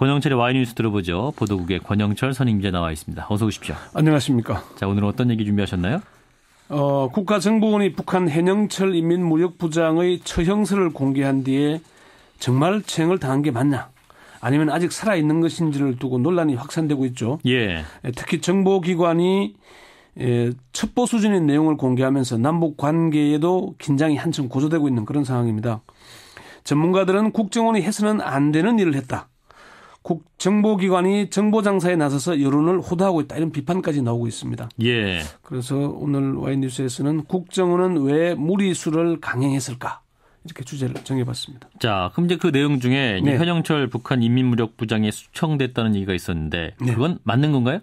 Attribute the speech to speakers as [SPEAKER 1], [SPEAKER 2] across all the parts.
[SPEAKER 1] 권영철의 와이뉴스 들어보죠. 보도국의 권영철 선임기자 나와 있습니다. 어서 오십시오.
[SPEAKER 2] 안녕하십니까.
[SPEAKER 1] 자, 오늘은 어떤 얘기 준비하셨나요?
[SPEAKER 2] 국가정보원이 북한 해영철 인민무력부장의 처형서를 공개한 뒤에 정말 처형을 당한 게 맞냐? 아니면 아직 살아있는 것인지를 두고 논란이 확산되고 있죠.
[SPEAKER 1] 예.
[SPEAKER 2] 특히 정보기관이 첩보 수준의 내용을 공개하면서 남북 관계에도 긴장이 한층 고조되고 있는 그런 상황입니다. 전문가들은 국정원이 해서는 안 되는 일을 했다. 정보기관이 정보장사에 나서서 여론을 호도하고 있다. 이런 비판까지 나오고 있습니다.
[SPEAKER 1] 예.
[SPEAKER 2] 그래서 오늘 와이뉴스에서는 국정원은 왜 무리수를 강행했을까? 이렇게 주제를 정해봤습니다.
[SPEAKER 1] 자, 그럼 이제 그 내용 중에
[SPEAKER 2] 네.
[SPEAKER 1] 현영철 북한 인민무력부장이 수청됐다는 얘기가 있었는데 그건 맞는 건가요?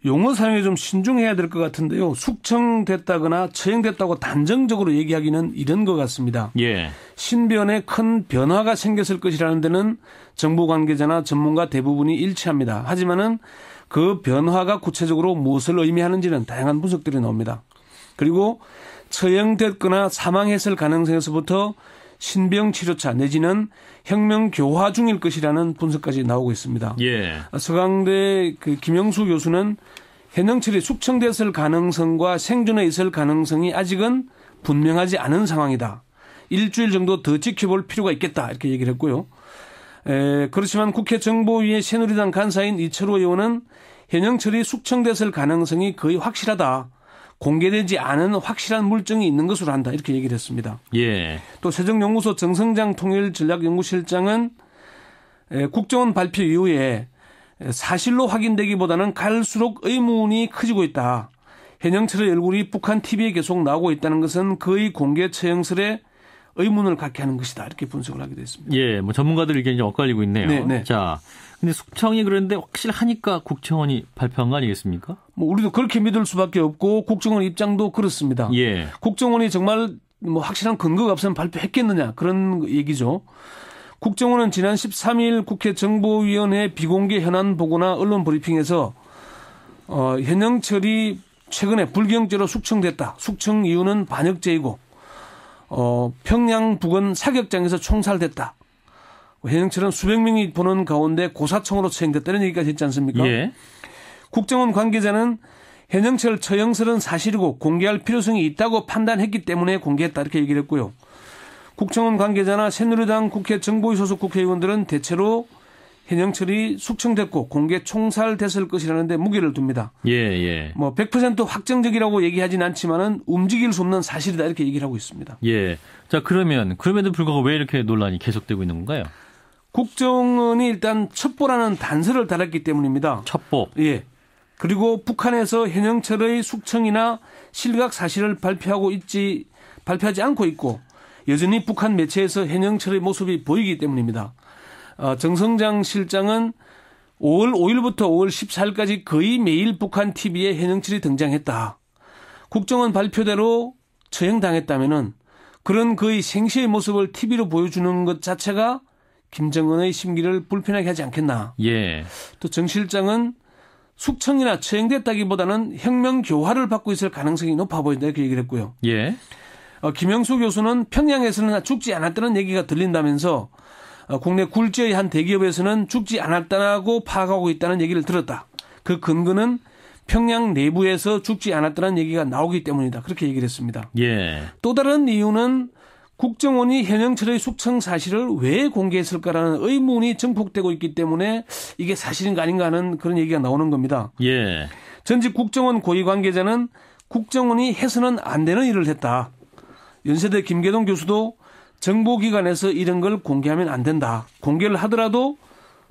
[SPEAKER 2] 용어 사용에 좀 신중해야 될 것 같은데요. 숙청됐다거나 처형됐다고 단정적으로 얘기하기는 이런 것 같습니다.
[SPEAKER 1] 예.
[SPEAKER 2] 신변에 큰 변화가 생겼을 것이라는 데는 정부 관계자나 전문가 대부분이 일치합니다. 하지만은 그 변화가 구체적으로 무엇을 의미하는지는 다양한 분석들이 나옵니다. 그리고 처형됐거나 사망했을 가능성에서부터 신병치료차 내지는 혁명교화 중일 것이라는 분석까지 나오고 있습니다.
[SPEAKER 1] 예.
[SPEAKER 2] 서강대 김영수 교수는 현영철이 숙청됐을 가능성과 생존해 있을 가능성이 아직은 분명하지 않은 상황이다. 일주일 정도 더 지켜볼 필요가 있겠다. 이렇게 얘기를 했고요. 그렇지만 국회 정보위의 새누리당 간사인 이철호 의원은 현영철이 숙청됐을 가능성이 거의 확실하다. 공개되지 않은 확실한 물증이 있는 것으로 한다. 이렇게 얘기를 했습니다.
[SPEAKER 1] 예.
[SPEAKER 2] 또 세정연구소 정성장 통일전략연구실장은 국정원 발표 이후에 사실로 확인되기보다는 갈수록 의문이 커지고 있다. 현영철의 얼굴이 북한 TV에 계속 나오고 있다는 것은 거의 공개 처형설에 의문을 갖게 하는 것이다. 이렇게 분석을 하게 됐습니다.
[SPEAKER 1] 예, 뭐 전문가들 의견이 좀 엇갈리고 있네요.
[SPEAKER 2] 네.
[SPEAKER 1] 자, 근데 숙청이 그런데 확실하니까 국정원이 발표한 거 아니겠습니까?
[SPEAKER 2] 뭐 우리도 그렇게 믿을 수밖에 없고 국정원 입장도 그렇습니다.
[SPEAKER 1] 예.
[SPEAKER 2] 국정원이 정말 뭐 확실한 근거가 없으면 발표했겠느냐 그런 얘기죠. 국정원은 지난 13일 국회 정보위원회 비공개 현안 보고나 언론 브리핑에서 현영철이 최근에 불경죄로 숙청됐다. 숙청 이유는 반역죄이고 평양 북은 사격장에서 총살됐다. 현영철은 수백 명이 보는 가운데 고사총으로 처형됐다. 이런 얘기까지 했지 않습니까?
[SPEAKER 1] 예.
[SPEAKER 2] 국정원 관계자는 현영철 처형설은 사실이고 공개할 필요성이 있다고 판단했기 때문에 공개했다. 이렇게 얘기를 했고요. 국정원 관계자나 새누리당 국회 정보위 소속 국회의원들은 대체로 현영철이 숙청됐고 공개 총살됐을 것이라는데 무게를 둡니다.
[SPEAKER 1] 예.
[SPEAKER 2] 뭐 100% 확정적이라고 얘기하진 않지만은 움직일 수 없는 사실이다. 이렇게 얘기를 하고 있습니다.
[SPEAKER 1] 예. 자, 그럼에도 불구하고 왜 이렇게 논란이 계속되고 있는 건가요?
[SPEAKER 2] 국정원이 일단 첩보라는 단서를 달았기 때문입니다.
[SPEAKER 1] 첩보.
[SPEAKER 2] 예. 그리고 북한에서 현영철의 숙청이나 실각 사실을 발표하지 않고 있고 여전히 북한 매체에서 현영철의 모습이 보이기 때문입니다. 정성장 실장은 5월 5일부터 5월 14일까지 거의 매일 북한 TV에 현영철이 등장했다. 국정원 발표대로 처형당했다면은 그런 거의 생시의 모습을 TV로 보여주는 것 자체가 김정은의 심기를 불편하게 하지 않겠나.
[SPEAKER 1] 예.
[SPEAKER 2] 또 정 실장은 숙청이나 처형됐다기보다는 혁명 교화를 받고 있을 가능성이 높아 보인다 이렇게 얘기를 했고요.
[SPEAKER 1] 예.
[SPEAKER 2] 김영수 교수는 평양에서는 죽지 않았다는 얘기가 들린다면서 국내 굴지의 한 대기업에서는 죽지 않았다고 파악하고 있다는 얘기를 들었다. 그 근거는 평양 내부에서 죽지 않았다는 얘기가 나오기 때문이다. 그렇게 얘기를 했습니다.
[SPEAKER 1] 예.
[SPEAKER 2] 또 다른 이유는 국정원이 현영철의 숙청 사실을 왜 공개했을까라는 의문이 증폭되고 있기 때문에 이게 사실인가 아닌가 하는 그런 얘기가 나오는 겁니다.
[SPEAKER 1] 예.
[SPEAKER 2] 전직 국정원 고위 관계자는 국정원이 해서는 안 되는 일을 했다. 연세대 김계동 교수도 정보기관에서 이런 걸 공개하면 안 된다. 공개를 하더라도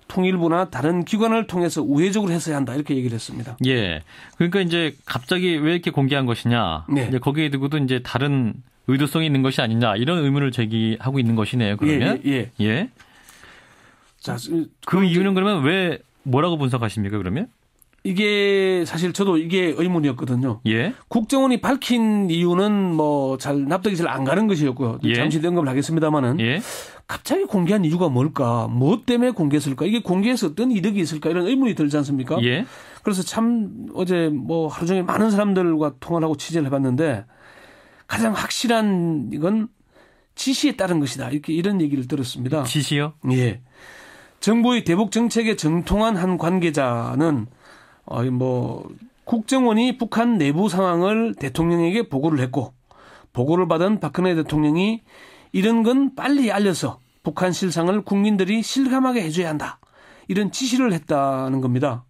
[SPEAKER 2] 통일부나 다른 기관을 통해서 우회적으로 했어야 한다. 이렇게 얘기를 했습니다.
[SPEAKER 1] 예. 그러니까 이제 갑자기 왜 이렇게 공개한 것이냐.
[SPEAKER 2] 네.
[SPEAKER 1] 이제 거기에 두고도 이제 다른 의도성이 있는 것이 아니냐. 이런 의문을 제기하고 있는 것이네요. 그러면. 예.
[SPEAKER 2] 자,
[SPEAKER 1] 그 이유는 그러면 왜 뭐라고 분석하십니까? 그러면?
[SPEAKER 2] 이게 사실 저도 이게 의문이었거든요.
[SPEAKER 1] 예.
[SPEAKER 2] 국정원이 밝힌 이유는 뭐 잘 납득이 잘 안 가는 것이었고요.
[SPEAKER 1] 예.
[SPEAKER 2] 잠시 언급을 하겠습니다만은
[SPEAKER 1] 예.
[SPEAKER 2] 갑자기 공개한 이유가 뭘까? 뭐 때문에 공개했을까? 이게 공개해서 어떤 이득이 있을까? 이런 의문이 들지 않습니까?
[SPEAKER 1] 예.
[SPEAKER 2] 그래서 참 어제 뭐 하루 종일 많은 사람들과 통화를 하고 취재를 해봤는데 가장 확실한 이건 지시에 따른 것이다. 이런 얘기를 들었습니다.
[SPEAKER 1] 지시요?
[SPEAKER 2] 예. 정부의 대북 정책에 정통한 한 관계자는 국정원이 북한 내부 상황을 대통령에게 보고를 했고 보고를 받은 박근혜 대통령이 이런 건 빨리 알려서 북한 실상을 국민들이 실감하게 해줘야 한다. 이런 지시를 했다는 겁니다.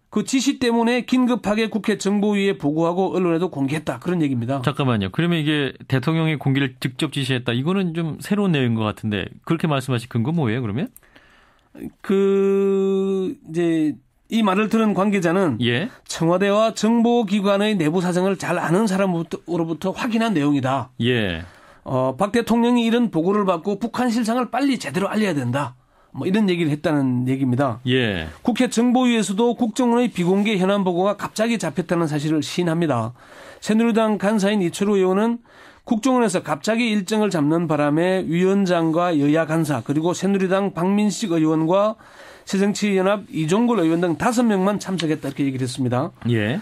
[SPEAKER 2] 그 지시 때문에 긴급하게 국회 정보위에 보고하고 언론에도 공개했다. 그런 얘기입니다.
[SPEAKER 1] 잠깐만요. 그러면 이게 대통령이 공개를 직접 지시했다. 이거는 좀 새로운 내용인 것 같은데 그렇게 말씀하신 근거 뭐예요, 그러면?
[SPEAKER 2] 이제 이 말을 들은 관계자는
[SPEAKER 1] 예.
[SPEAKER 2] 청와대와 정보기관의 내부 사정을 잘 아는 사람으로부터 확인한 내용이다.
[SPEAKER 1] 예.
[SPEAKER 2] 박 대통령이 이런 보고를 받고 북한 실상을 빨리 제대로 알려야 된다. 이런 얘기를 했다는 얘기입니다.
[SPEAKER 1] 예.
[SPEAKER 2] 국회 정보위에서도 국정원의 비공개 현안 보고가 갑자기 잡혔다는 사실을 시인합니다. 새누리당 간사인 이철우 의원은 국정원에서 갑자기 일정을 잡는 바람에 위원장과 여야 간사 그리고 새누리당 박민식 의원과 새정치연합 이종걸 의원 등 5명만 참석했다 이렇게 얘기를 했습니다.
[SPEAKER 1] 예.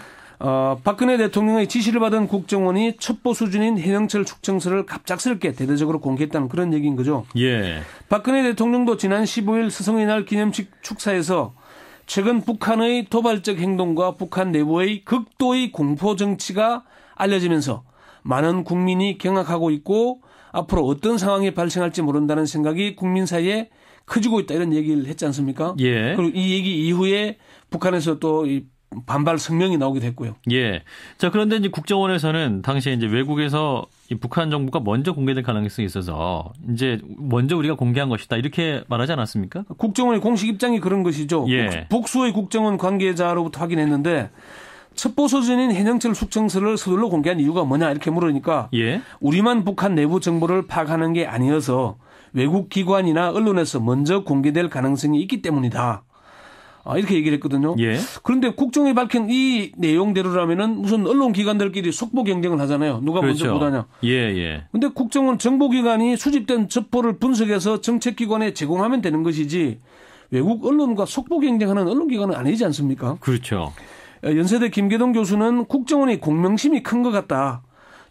[SPEAKER 2] 박근혜 대통령의 지시를 받은 국정원이 첩보 수준인 해영철 축청서를 갑작스럽게 대대적으로 공개했다는 그런 얘기인 거죠.
[SPEAKER 1] 예.
[SPEAKER 2] 박근혜 대통령도 지난 15일 스승의 날 기념식 축사에서 최근 북한의 도발적 행동과 북한 내부의 극도의 공포 정치가 알려지면서 많은 국민이 경악하고 있고 앞으로 어떤 상황이 발생할지 모른다는 생각이 국민 사이에 커지고 있다 이런 얘기를 했지 않습니까?
[SPEAKER 1] 예.
[SPEAKER 2] 그리고 이 얘기 이후에 북한에서 또 반발 성명이 나오기도 했고요.
[SPEAKER 1] 예. 자, 그런데 이제 국정원에서는 당시에 이제 외국에서 이 북한 정보가 먼저 공개될 가능성이 있어서 이제 먼저 우리가 공개한 것이다 이렇게 말하지 않았습니까?
[SPEAKER 2] 국정원의 공식 입장이 그런 것이죠.
[SPEAKER 1] 예.
[SPEAKER 2] 복수의 국정원 관계자로부터 확인했는데 첩보 수준인 해영철 숙청서를 서둘러 공개한 이유가 뭐냐 이렇게 물으니까
[SPEAKER 1] 예.
[SPEAKER 2] 우리만 북한 내부 정보를 파악하는 게 아니어서 외국 기관이나 언론에서 먼저 공개될 가능성이 있기 때문이다. 이렇게 얘기를 했거든요.
[SPEAKER 1] 예.
[SPEAKER 2] 그런데 국정원이 밝힌 이 내용대로라면은 무슨 언론 기관들끼리 속보 경쟁을 하잖아요. 누가
[SPEAKER 1] 그렇죠.
[SPEAKER 2] 먼저 보다냐.
[SPEAKER 1] 예, 예.
[SPEAKER 2] 근데 국정원 정보기관이 수집된 첩보를 분석해서 정책기관에 제공하면 되는 것이지 외국 언론과 속보 경쟁하는 언론기관은 아니지 않습니까?
[SPEAKER 1] 그렇죠.
[SPEAKER 2] 연세대 김계동 교수는 국정원이 공명심이 큰 것 같다.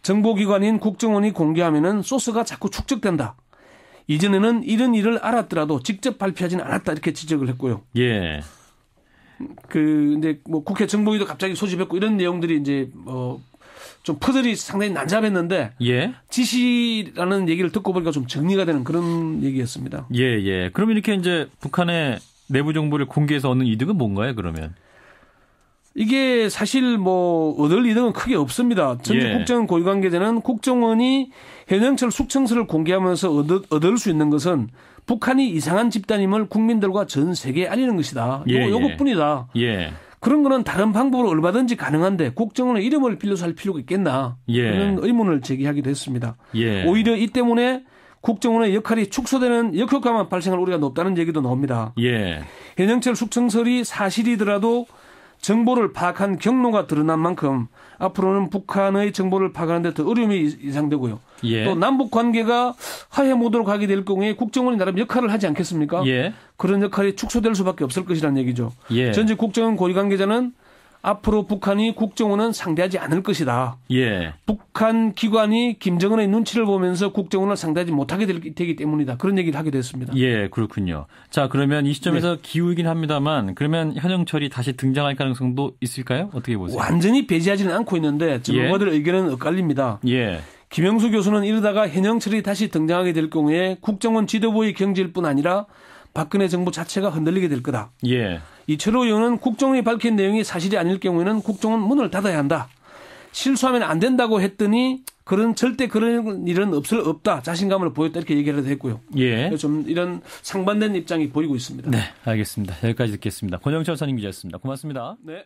[SPEAKER 2] 정보기관인 국정원이 공개하면은 소스가 자꾸 축적된다. 이전에는 이런 일을 알았더라도 직접 발표하지는 않았다 이렇게 지적을 했고요.
[SPEAKER 1] 예.
[SPEAKER 2] 근데 국회 정보위도 갑자기 소집했고 이런 내용들이 이제 좀 퍼즐이 상당히 난잡했는데
[SPEAKER 1] 예.
[SPEAKER 2] 지시라는 얘기를 듣고 보니까 좀 정리가 되는 그런 얘기였습니다.
[SPEAKER 1] 예, 예. 그럼 이렇게 이제 북한의 내부 정보를 공개해서 얻는 이득은 뭔가요, 그러면?
[SPEAKER 2] 이게 사실 얻을 이득은 크게 없습니다. 전직 국정원 고위 관계자는 국정원이 해영철 숙청서를 공개하면서 얻을 수 있는 것은 북한이 이상한 집단임을 국민들과 전 세계에 알리는 것이다. 요것뿐이다.
[SPEAKER 1] 예.
[SPEAKER 2] 그런 거는 다른 방법으로 얼마든지 가능한데 국정원의 이름을 빌려서 할 필요가 있겠나. 그런 의문을 제기하기도 했습니다.
[SPEAKER 1] 예.
[SPEAKER 2] 오히려 이 때문에 국정원의 역할이 축소되는 역효과만 발생할 우려가 높다는 얘기도 나옵니다.
[SPEAKER 1] 예.
[SPEAKER 2] 해영철 숙청설이 사실이더라도 정보를 파악한 경로가 드러난 만큼 앞으로는 북한의 정보를 파악하는 데 더 어려움이 예상되고요.
[SPEAKER 1] 예.
[SPEAKER 2] 또 남북 관계가 화해 모드로 가게 될 경우에 국정원이 나름 역할을 하지 않겠습니까?
[SPEAKER 1] 예.
[SPEAKER 2] 그런 역할이 축소될 수밖에 없을 것이라는 얘기죠.
[SPEAKER 1] 예.
[SPEAKER 2] 전직 국정원 고위 관계자는 앞으로 북한이 국정원은 상대하지 않을 것이다.
[SPEAKER 1] 예.
[SPEAKER 2] 북한 기관이 김정은의 눈치를 보면서 국정원을 상대하지 못하게 되기 때문이다. 그런 얘기를 하기도 했습니다.
[SPEAKER 1] 예, 그렇군요. 자, 그러면 이 시점에서 기우이긴 합니다만 그러면 현영철이 다시 등장할 가능성도 있을까요? 어떻게 보세요?
[SPEAKER 2] 완전히 배제하지는 않고 있는데 전문가들의 의견은 엇갈립니다.
[SPEAKER 1] 예.
[SPEAKER 2] 김영수 교수는 이러다가 현영철이 다시 등장하게 될 경우에 국정원 지도부의 경질일 뿐 아니라 박근혜 정부 자체가 흔들리게 될 거다.
[SPEAKER 1] 예.
[SPEAKER 2] 이철호 의원은 국정원이 밝힌 내용이 사실이 아닐 경우에는 국정원 문을 닫아야 한다. 실수하면 안 된다고 했더니 절대 그런 일은 없다. 자신감을 보였다. 이렇게 얘기를 했고요.
[SPEAKER 1] 예.
[SPEAKER 2] 좀 이런 상반된 입장이 보이고 있습니다.
[SPEAKER 1] 네, 알겠습니다. 여기까지 듣겠습니다. 권영철 선임 기자였습니다. 고맙습니다.
[SPEAKER 2] 네.